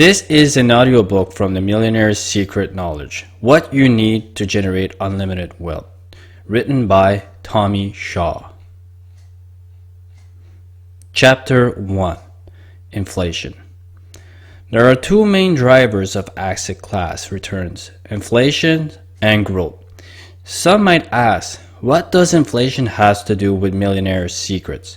This is an audiobook from the Millionaire's Secret Knowledge, What You Need to Generate Unlimited Wealth, written by Tommy Shaw. Chapter 1. Inflation. There are two main drivers of asset class returns, inflation and growth. Some might ask, what does inflation have to do with Millionaire's secrets?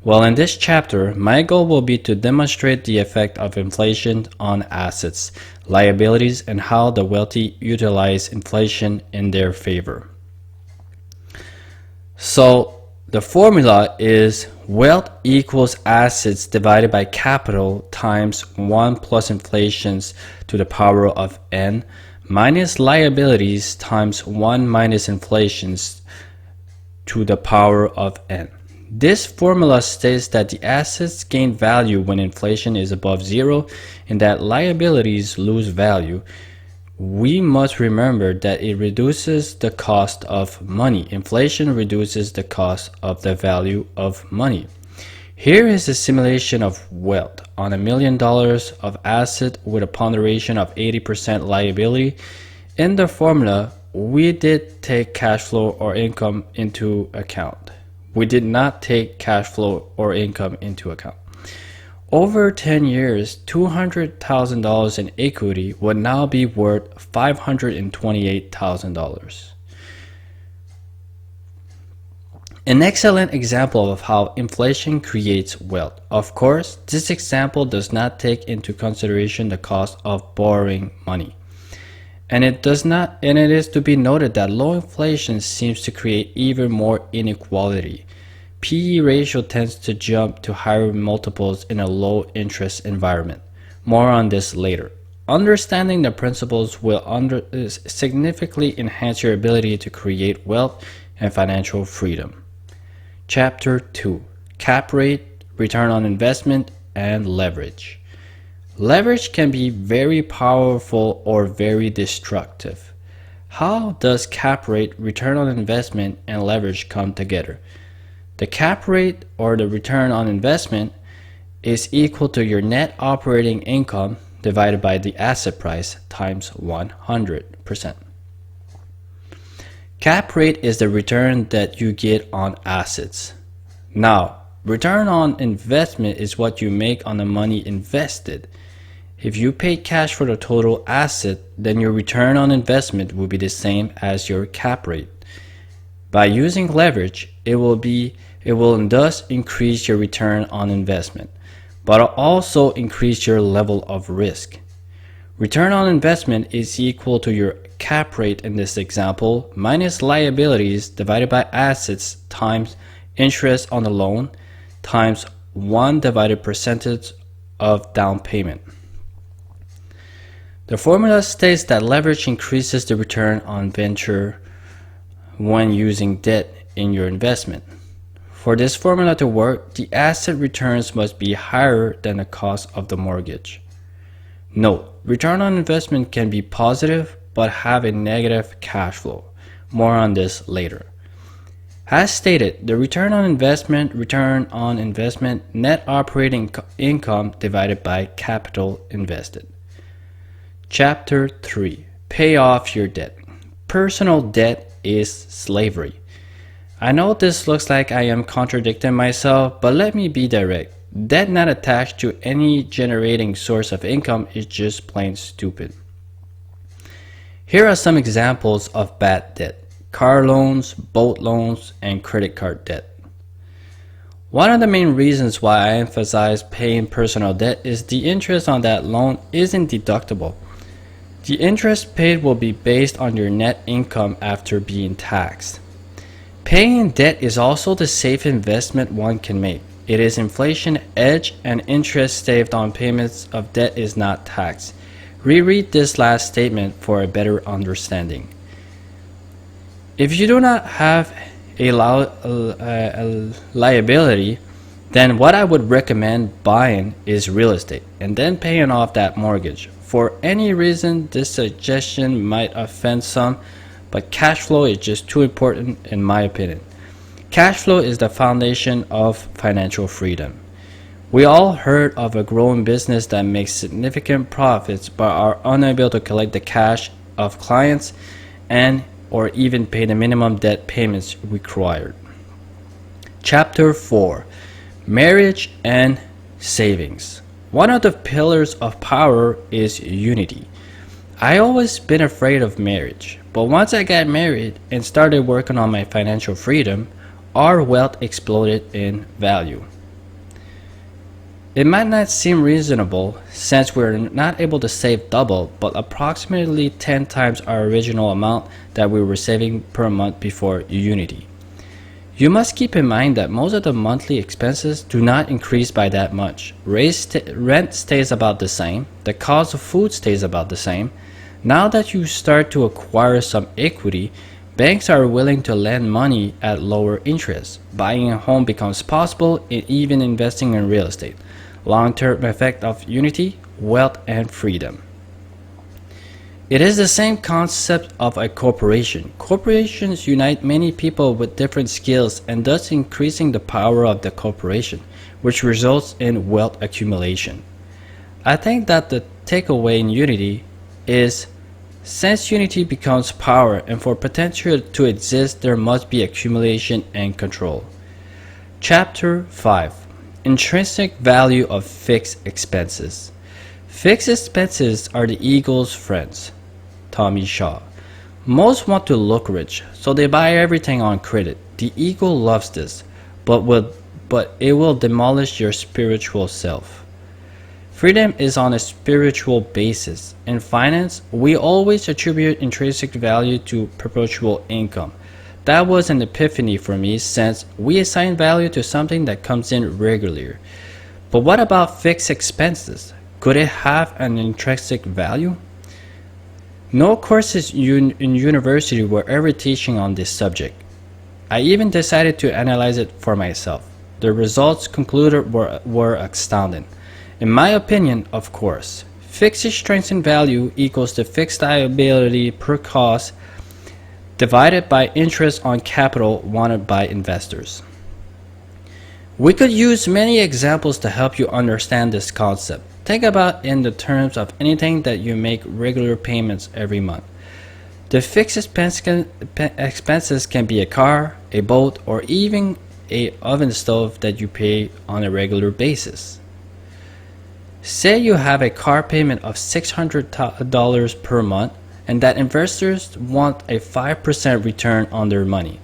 Well, in this chapter, my goal will be to demonstrate the effect of inflation on assets, liabilities, and how the wealthy utilize inflation in their favor. So, the formula is wealth equals assets divided by capital times 1 plus inflations to the power of n minus liabilities times 1 minus inflations to the power of n. This formula states that the assets gain value when inflation is above zero and that liabilities lose value. We must remember that it reduces the cost of money. Inflation reduces the cost of the value of money. Here is a simulation of wealth on $1 million of asset with a ponderation of 80% liability. In the formula, we did take cash flow or income into account. We did not take cash flow or income into account. Over 10 years, $200,000 in equity would now be worth $528,000. An excellent example of how inflation creates wealth. Of course, this example does not take into consideration the cost of borrowing money. And it is to be noted that low inflation seems to create even more inequality. PE ratio tends to jump to higher multiples in a low interest environment. More on this later. Understanding the principles will significantly enhance your ability to create wealth and financial freedom. Chapter 2. Cap rate, return on investment, and leverage. Leverage can be very powerful or very destructive. How does cap rate, return on investment, and leverage come together? The cap rate, or the return on investment, is equal to your net operating income divided by the asset price times 100%. Cap rate is the return that you get on assets. Now, return on investment is what you make on the money invested. If you pay cash for the total asset, then your return on investment will be the same as your cap rate. By using leverage, it will thus increase your return on investment, but also increase your level of risk. Return on investment is equal to your cap rate in this example minus liabilities divided by assets times interest on the loan times 1 divided percentage of down payment. The formula states that leverage increases the return on venture when using debt in your investment. For this formula to work, the asset returns must be higher than the cost of the mortgage. Note, return on investment can be positive but have a negative cash flow. More on this later. As stated, the return on investment, net operating income divided by capital invested. Chapter 3. Pay off your debt. Personal debt is slavery. I know this looks like I am contradicting myself, but let me be direct. Debt not attached to any generating source of income is just plain stupid. Here are some examples of bad debt: car loans, boat loans, and credit card debt. One of the main reasons why I emphasize paying personal debt is the interest on that loan isn't deductible. The interest paid will be based on your net income after being taxed. Paying debt is also the safe investment one can make. It is inflation edge, and interest saved on payments of debt is not taxed. Reread this last statement for a better understanding. If you do not have a liability, then what I would recommend buying is real estate and then paying off that mortgage. For any reason, this suggestion might offend some, but cash flow is just too important in my opinion. Cash flow is the foundation of financial freedom. We all heard of a growing business that makes significant profits but are unable to collect the cash of clients and or even pay the minimum debt payments required. Chapter 4. Marriage and Savings. One of the pillars of power is unity. I always been afraid of marriage, but once I got married and started working on my financial freedom, our wealth exploded in value. It might not seem reasonable since we're not able to save double, but approximately 10 times our original amount that we were saving per month before unity. You must keep in mind that most of the monthly expenses do not increase by that much. Rent stays about the same, the cost of food stays about the same. Now that you start to acquire some equity, banks are willing to lend money at lower interest. Buying a home becomes possible, and even investing in real estate. Long-term effect of unity, wealth, and freedom. It is the same concept of a corporation. Corporations unite many people with different skills and thus increasing the power of the corporation, which results in wealth accumulation. I think that the takeaway in unity is, since unity becomes power and for potential to exist, there must be accumulation and control. Chapter 5. Intrinsic value of fixed expenses. Fixed expenses are the eagle's friends. Tommy Shaw. Most want to look rich, so they buy everything on credit. The eagle loves this, but it will demolish your spiritual self. Freedom is on a spiritual basis. In finance, we always attribute intrinsic value to perpetual income. That was an epiphany for me since we assign value to something that comes in regularly. But what about fixed expenses? Could it have an intrinsic value? No courses in university were ever teaching on this subject. I even decided to analyze it for myself. The results concluded were astounding. In my opinion, of course, fixed intrinsic value equals the fixed liability per cost divided by interest on capital wanted by investors. We could use many examples to help you understand this concept. Think about in the terms of anything that you make regular payments every month. The fixed expenses can be a car, a boat, or even an oven stove that you pay on a regular basis. Say you have a car payment of $600 per month and that investors want a 5% return on their money.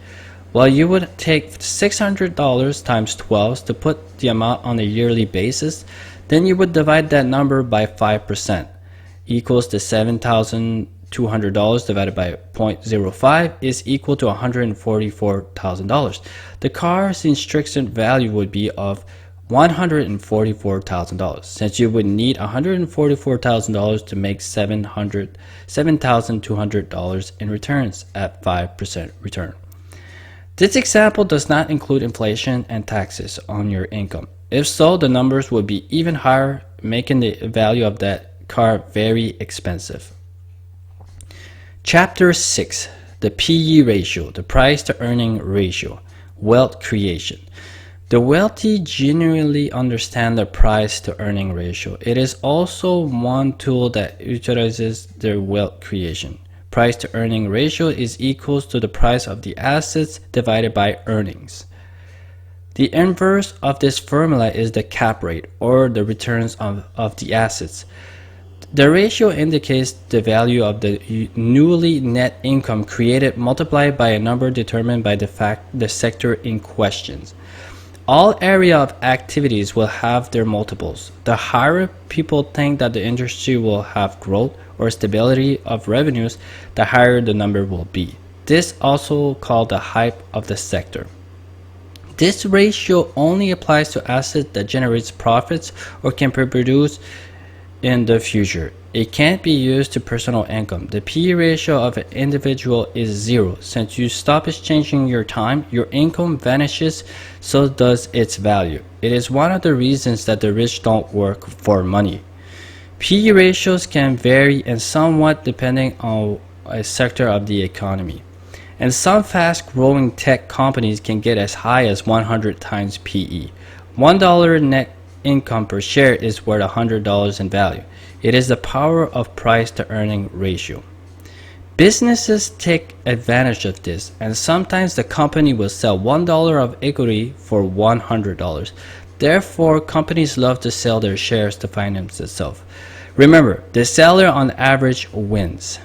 Well, you would take $600 times 12 to put the amount on a yearly basis. Then you would divide that number by 5%, equals to $7,200 divided by 0.05 is equal to $144,000. The car's intrinsic value would be of $144,000, since you would need $144,000 to make $7,200 in returns at 5% return. This example does not include inflation and taxes on your income. If so, the numbers would be even higher, making the value of that car very expensive. Chapter 6. The PE ratio, the price to earning ratio, wealth creation. The wealthy genuinely understand the price to earning ratio. It is also one tool that utilizes their wealth creation. Price to earning ratio is equals to the price of the assets divided by earnings. The inverse of this formula is the cap rate, or the returns of the assets. The ratio indicates the value of the newly net income created multiplied by a number determined by the sector in question. All area of activities will have their multiples. The higher people think that the industry will have growth or stability of revenues, the higher the number will be. This also called the hype of the sector. This ratio only applies to assets that generates profits or can be produced in the future. It can't be used to personal income. The PE ratio of an individual is 0. Since you stop exchanging your time, your income vanishes, so does its value. It is one of the reasons that the rich don't work for money. PE ratios can vary and somewhat depending on a sector of the economy. And some fast-growing tech companies can get as high as 100 times PE. $1 net income per share is worth $100 in value. It is the power of price to earning ratio. Businesses take advantage of this, and sometimes the company will sell $1 of equity for $100. Therefore, companies love to sell their shares to finance itself. Remember, the seller on average wins.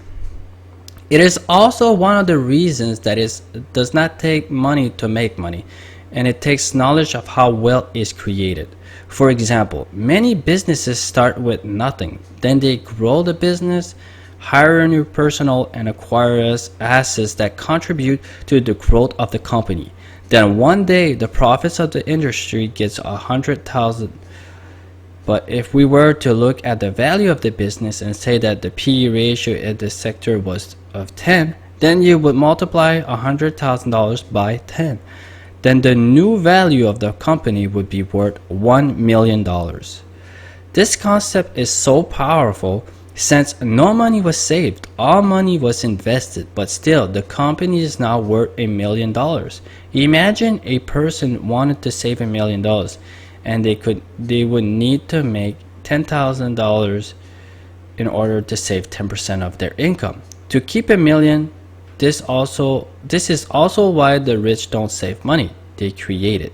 It is also one of the reasons that it does not take money to make money, and it takes knowledge of how wealth is created. For example, many businesses start with nothing, then they grow the business, hire new personnel, and acquire assets that contribute to the growth of the company. Then one day, the profits of the industry gets 100,000. But if we were to look at the value of the business and say that the PE ratio in this sector was of 10, then you would multiply $100,000 by 10. Then the new value of the company would be worth $1 million. This concept is so powerful since no money was saved, all money was invested, but still the company is now worth $1 million. Imagine a person wanted to save $1 million and they would need to make $10,000 in order to save 10% of their income. To keep $1 million, this is also why the rich don't save money, they create it.